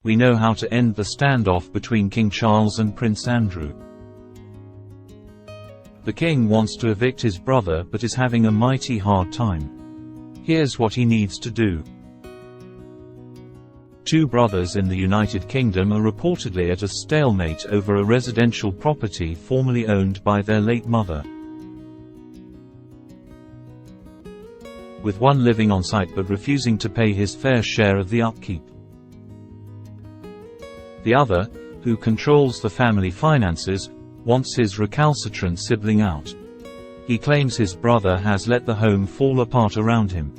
We know how to end the standoff between King Charles and Prince Andrew. The king wants to evict his brother but is having a mighty hard time. Here's what he needs to do. Two brothers in the United Kingdom are reportedly at a stalemate over a residential property formerly owned by their late mother, with one living on site but refusing to pay his fair share of the upkeep. The other, who controls the family finances, wants his recalcitrant sibling out. He claims his brother has let the home fall apart around him,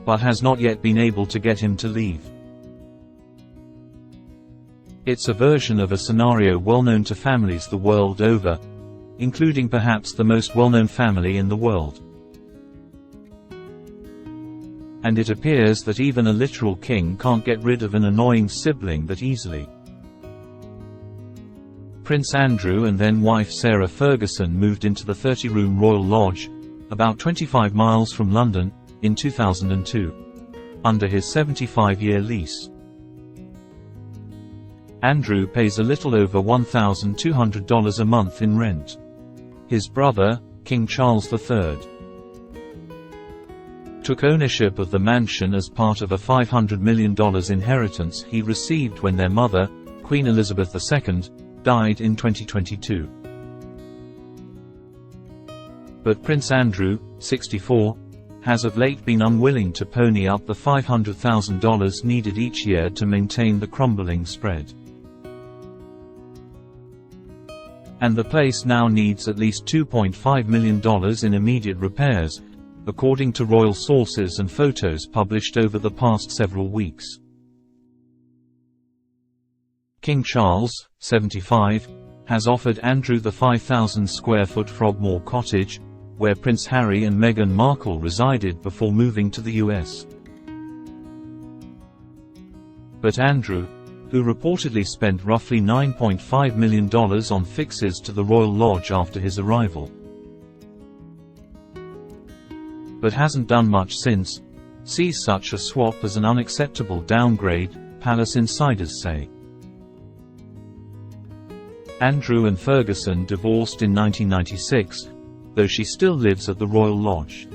but has not yet been able to get him to leave. It's a version of a scenario well known to families the world over, including perhaps the most well-known family in the world. And it appears that even a literal king can't get rid of an annoying sibling that easily. Prince Andrew and then wife Sarah Ferguson moved into the 30-room Royal Lodge, about 25 miles from London, in 2002, under his 75-year lease. Andrew pays a little over $1,200 a month in rent. His brother, King Charles III, took ownership of the mansion as part of a $500 million inheritance he received when their mother, Queen Elizabeth II, died in 2022. But Prince Andrew, 64, has of late been unwilling to pony up the $500,000 needed each year to maintain the crumbling spread. And the place now needs at least $2.5 million in immediate repairs, according to royal sources and photos published over the past several weeks. King Charles, 75, has offered Andrew the 5,000-square-foot Frogmore cottage, where Prince Harry and Meghan Markle resided before moving to the US. But Andrew, who reportedly spent roughly $9.5 million on fixes to the Royal Lodge after his arrival, but hasn't done much since, sees such a swap as an unacceptable downgrade, palace insiders say. Andrew and Ferguson divorced in 1996, though she still lives at the Royal Lodge.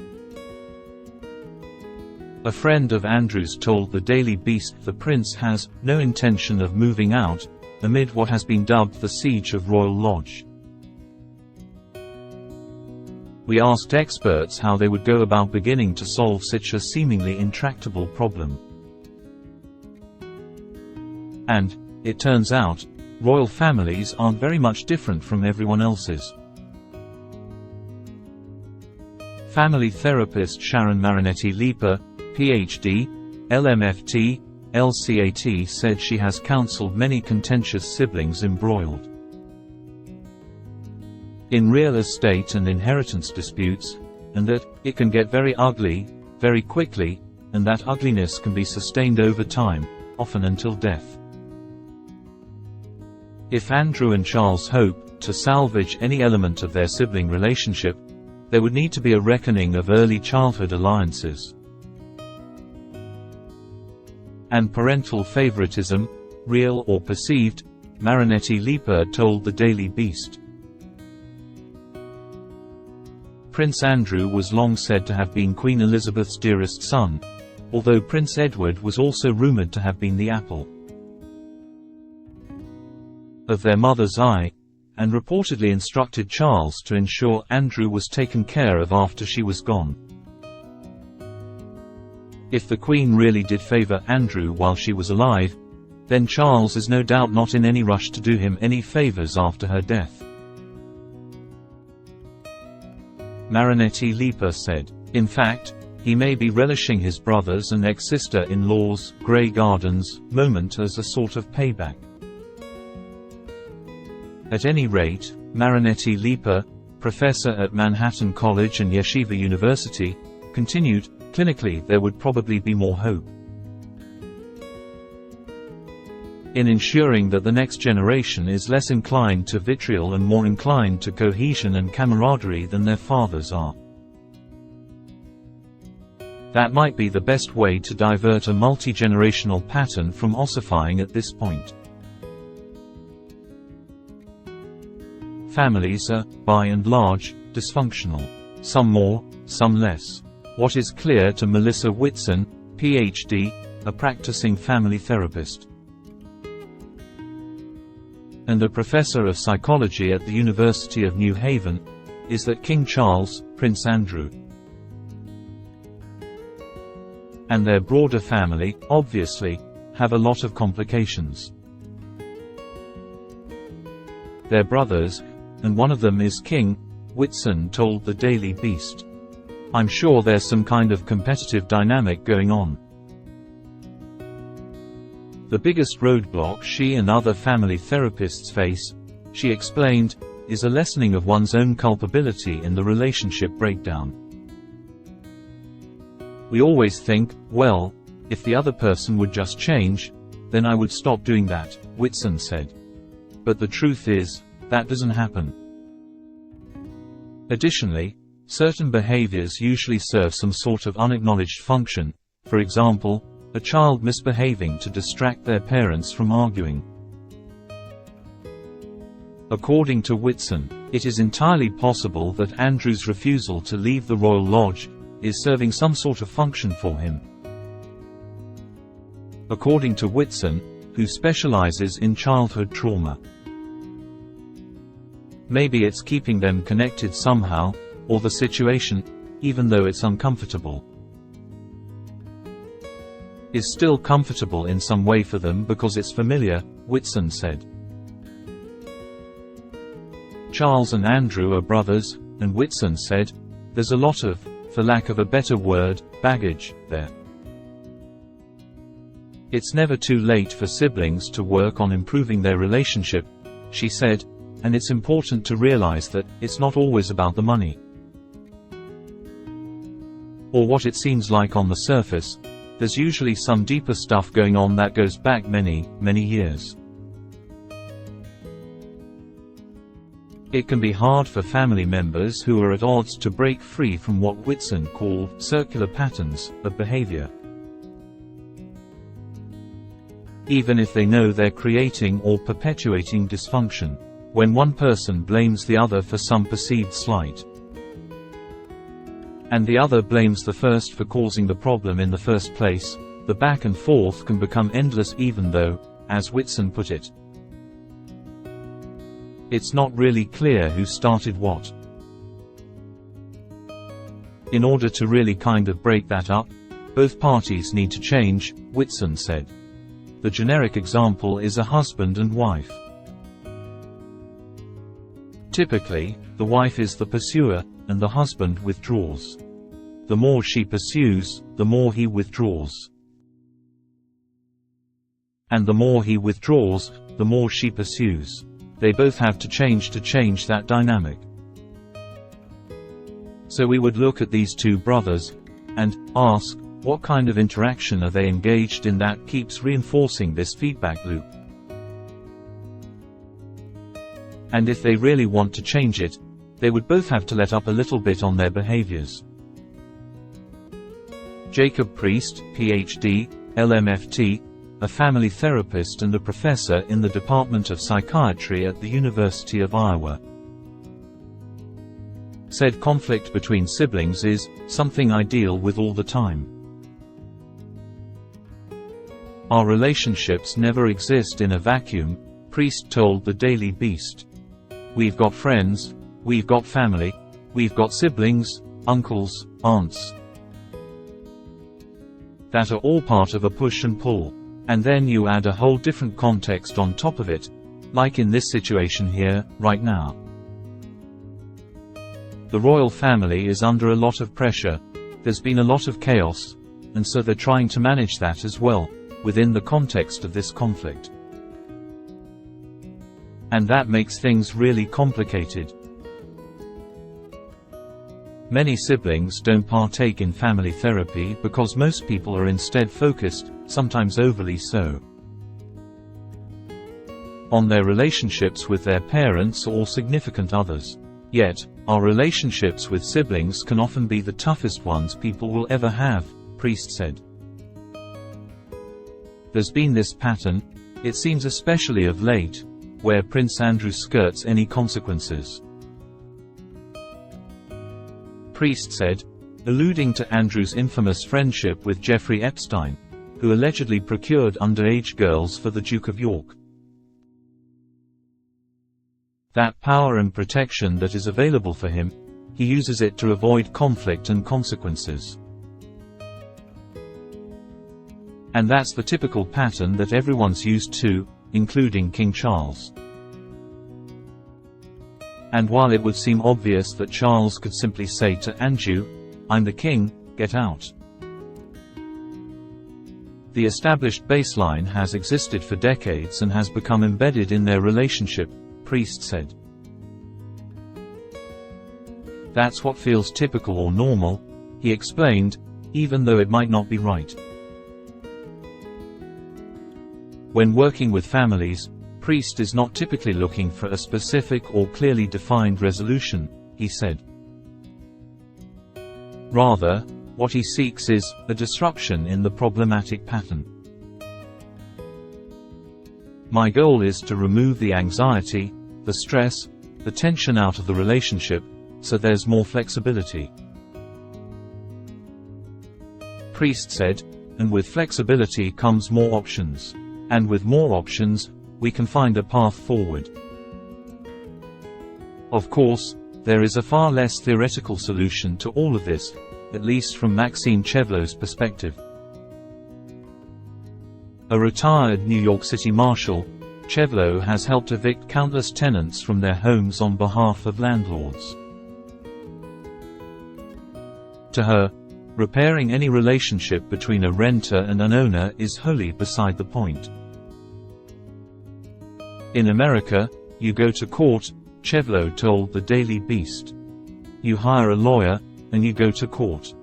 A friend of Andrew's told the Daily Beast the prince has no intention of moving out, amid what has been dubbed the Siege of Royal Lodge. We asked experts how they would go about beginning to solve such a seemingly intractable problem. And, it turns out, royal families aren't very much different from everyone else's. Family therapist Sharon Marinetti-Leeper, Ph.D., LMFT, LCAT said she has counseled many contentious siblings embroiled in real estate and inheritance disputes, and that it can get very ugly, very quickly, and that ugliness can be sustained over time, often until death. If Andrew and Charles hope to salvage any element of their sibling relationship, there would need to be a reckoning of early childhood alliances and parental favoritism, real or perceived, Marinetti-Leeper told the Daily Beast. Prince Andrew was long said to have been Queen Elizabeth's dearest son, although Prince Edward was also rumoured to have been the apple of their mother's eye, and reportedly instructed Charles to ensure Andrew was taken care of after she was gone. If the Queen really did favour Andrew while she was alive, then Charles is no doubt not in any rush to do him any favours after her death. Marinetti-Leeper said. In fact, he may be relishing his brothers and ex-sister-in-law's Grey Gardens moment as a sort of payback. At any rate, Marinetti-Leeper, professor at Manhattan College and Yeshiva University, continued, clinically there would probably be more hope in ensuring that the next generation is less inclined to vitriol and more inclined to cohesion and camaraderie than their fathers are. That might be the best way to divert a multi-generational pattern from ossifying at this point. Families are, by and large, dysfunctional. Some more, some less. What is clear to Melissa Whitson, Ph.D., a practicing family therapist and a professor of psychology at the University of New Haven, is that King Charles, Prince Andrew, and their broader family, obviously, have a lot of complications. They're brothers, and one of them is king, Whitson told the Daily Beast. I'm sure there's some kind of competitive dynamic going on. The biggest roadblock she and other family therapists face, she explained, is a lessening of one's own culpability in the relationship breakdown. We always think, well, if the other person would just change, then I would stop doing that, Whitson said. But the truth is, that doesn't happen. Additionally, certain behaviors usually serve some sort of unacknowledged function, for example, a child misbehaving to distract their parents from arguing. According to Whitson, it is entirely possible that Andrew's refusal to leave the Royal Lodge is serving some sort of function for him. According to Whitson, who specializes in childhood trauma, maybe it's keeping them connected somehow, or the situation, even though it's uncomfortable, is still comfortable in some way for them because it's familiar, Whitson said. Charles and Andrew are brothers, and Whitson said, there's a lot of, for lack of a better word, baggage there. It's never too late for siblings to work on improving their relationship, she said, and it's important to realize that it's not always about the money, or what it seems like on the surface. There's usually some deeper stuff going on that goes back many, many years. It can be hard for family members who are at odds to break free from what Whitson called circular patterns of behavior, even if they know they're creating or perpetuating dysfunction. When one person blames the other for some perceived slight, and the other blames the first for causing the problem in the first place, the back and forth can become endless even though, as Whitson put it, it's not really clear who started what. In order to really kind of break that up, both parties need to change, Whitson said. The generic example is a husband and wife. Typically, the wife is the pursuer, and the husband withdraws. The more she pursues, the more he withdraws. And the more he withdraws, the more she pursues. They both have to change that dynamic. So we would look at these two brothers, and ask, what kind of interaction are they engaged in that keeps reinforcing this feedback loop? And if they really want to change it, they would both have to let up a little bit on their behaviors. Jacob Priest, Ph.D., LMFT, a family therapist and a professor in the Department of Psychiatry at the University of Iowa, said conflict between siblings is something I deal with all the time. Our relationships never exist in a vacuum, Priest told the Daily Beast. We've got friends, we've got family, we've got siblings, uncles, aunts, that are all part of a push and pull. And then you add a whole different context on top of it, like in this situation here, right now. The royal family is under a lot of pressure, there's been a lot of chaos, and so they're trying to manage that as well, within the context of this conflict. And that makes things really complicated. Many siblings don't partake in family therapy because most people are instead focused, sometimes overly so, on their relationships with their parents or significant others. Yet, our relationships with siblings can often be the toughest ones people will ever have, Priest said. There's been this pattern, it seems especially of late, where Prince Andrew skirts any consequences. Priest said, alluding to Andrew's infamous friendship with Jeffrey Epstein, who allegedly procured underage girls for the Duke of York. That power and protection that is available for him, he uses it to avoid conflict and consequences. And that's the typical pattern that everyone's used to, including King Charles. And while it would seem obvious that Charles could simply say to Andrew, "I'm the king, get out," the established baseline has existed for decades and has become embedded in their relationship, Priest said. That's what feels typical or normal, he explained, even though it might not be right. When working with families, Priest is not typically looking for a specific or clearly defined resolution, he said. Rather, what he seeks is a disruption in the problematic pattern. My goal is to remove the anxiety, the stress, the tension out of the relationship, so there's more flexibility. Priest said, and with flexibility comes more options. And with more options, we can find a path forward. Of course, there is a far less theoretical solution to all of this, at least from Maxime Chevlow's perspective. A retired New York City marshal, Chevlow has helped evict countless tenants from their homes on behalf of landlords. To her, repairing any relationship between a renter and an owner is wholly beside the point. In America, you go to court, Chevlow told the Daily Beast. You hire a lawyer, and you go to court.